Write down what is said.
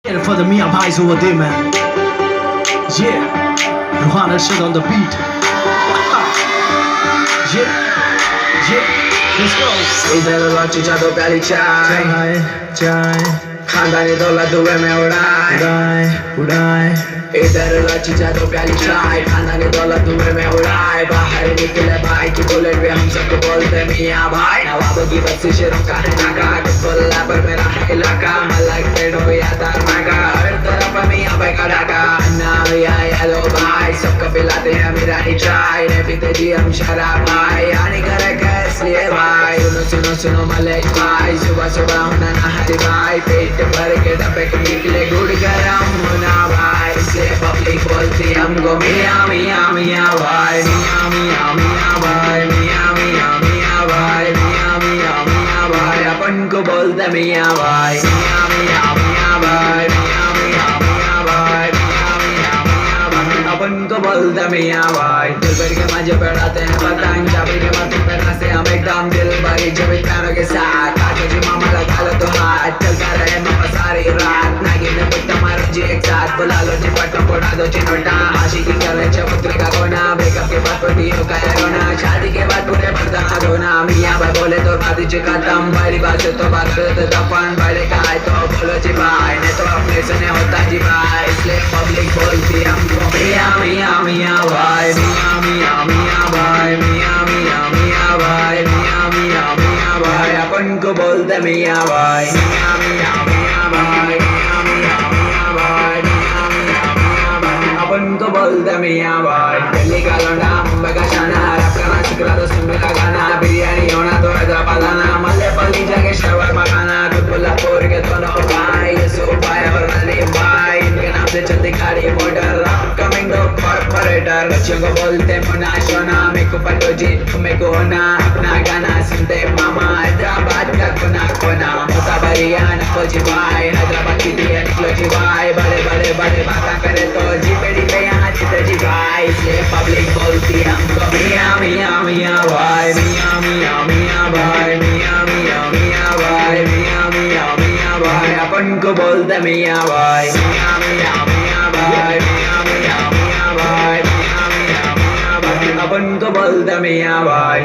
Get it for the Mia Bhais over there, man. Yeah, Ruhan Arshad on the beat. Yeah, yeah, let's go. इधर लौटी जादू प्याली चाय चाय चाय खानदानी दौलत दुए में उड़ाए उड़ाए उड़ाए इधर लौटी जादू प्याली चाय खानदानी दौलत दुए में उड़ाए बाहर निकले भाई की बुलेट पे हम सबको बोलते मियाँ भाई नवाबों की बस्ती शेरों का है नाका कुल्ला पर मेरा है इलाका मलक पेड़ हो या तारनाका हर तरफ मियाँ भाई का डाका अन्ना भैया येलो भाई सबको पिलाते हैं मेरा ही चाय ने पीते जी हम शराब भाई आने करे इसलिए भाई सुनो सुनो मलिक भाई सुबह सुबह होना नहारी भाई पेट भर के डब्बे के निकले गुड़ गरम होना भाई इसलिए पब्लिक बोलती हमको मियाँ मियाँ मियाँ भाई मियाँ मियाँ मियाँ भाई मियाँ मियाँ मियाँ भाई मियाँ मियाँ मियाँ भाई अपन को बोलते मियाँ भाई मियाँ मियाँ मियाँ भाई मियाँ मियाँ मियाँ भाई मियाँ मियाँ मियाँ भाई अपन को बोलते मियाँ भाई दिल भर के मजे पड़ाते हैं पतंग चाबी के माथे पे नाचते हम एकदम दिल भरी जब प्यारों के साथ आके जी मामा लगा लो तो हाथ चलता रहे मामा सारी रात नागिन ने पुट्टा मारो जी एक साथ बुला लो जी पट्टा फोड़ा दो चिनोटा आशिकी करे चबूतरे का कोना ब्रेकअप के बाद पटियों का है रोना शादी के बाद पूरे बर्दाना धोना मियाँ भाई बोले तो बात ही खत्म बड़ी बात से तो बात करते दफन बड़े का है तो बोलो जी भाई नहीं तो अपने से नहीं होता जी भाई इसलिए पब्लिक बोलती हमको मियाँ मियाँ मियाँ भाई मियाँ मियाँ मियाँ भाई मियाँ मियाँ मियाँ भाई मियाँ मियाँ मियाँ भाई अपन को बोलते मियाँ भाई मियाँ मियाँ मियाँ भाई मियाँ मियाँ मियाँ भाई मियाँ मियाँ मियाँ भाई अपन को बोलते मियाँ भाई दिल्ली का लौंडा मुंबई का शाना रैप करना सिखला तो सुन मेरा गाना बिरयानी होना तो हैदराबाद आना मल्लेपल्ली जाके शवर्मा खाना कोल्हापुर के दोनों भाई यूसुफ भाई और नलीम भाई इनके नाम से चलती गाड़ी मोटर कमिंग कॉर्पोरेटर बच्चों को बोलते मुना सोना मेरे को पटो जी मेरे को होना अपना गाना सुनते मामा हैदराबाद का कोना कोना होता बरियाना को जी भाई हैदराबाद की दिया निकलो जी भाई बड़े बड़े बड़े बातें करे तो जी पेड़ी पे यहाँ जीते जी भाई इसलिए पब्लिक बोलती हमको मियाँ मियाँ मियाँ भाई मियाँ मियाँ मियाँ भाई मियाँ मियाँ मियाँ भाई मियाँ मियाँ मियाँ भाई अपन को बोलते मियाँ भाई मियाँ मियाँ मियाँ भाई मियाँ मियाँ मियाँ भाई मियाँ मियाँ मियाँ भाई अपन को बोलते मियाँ भाई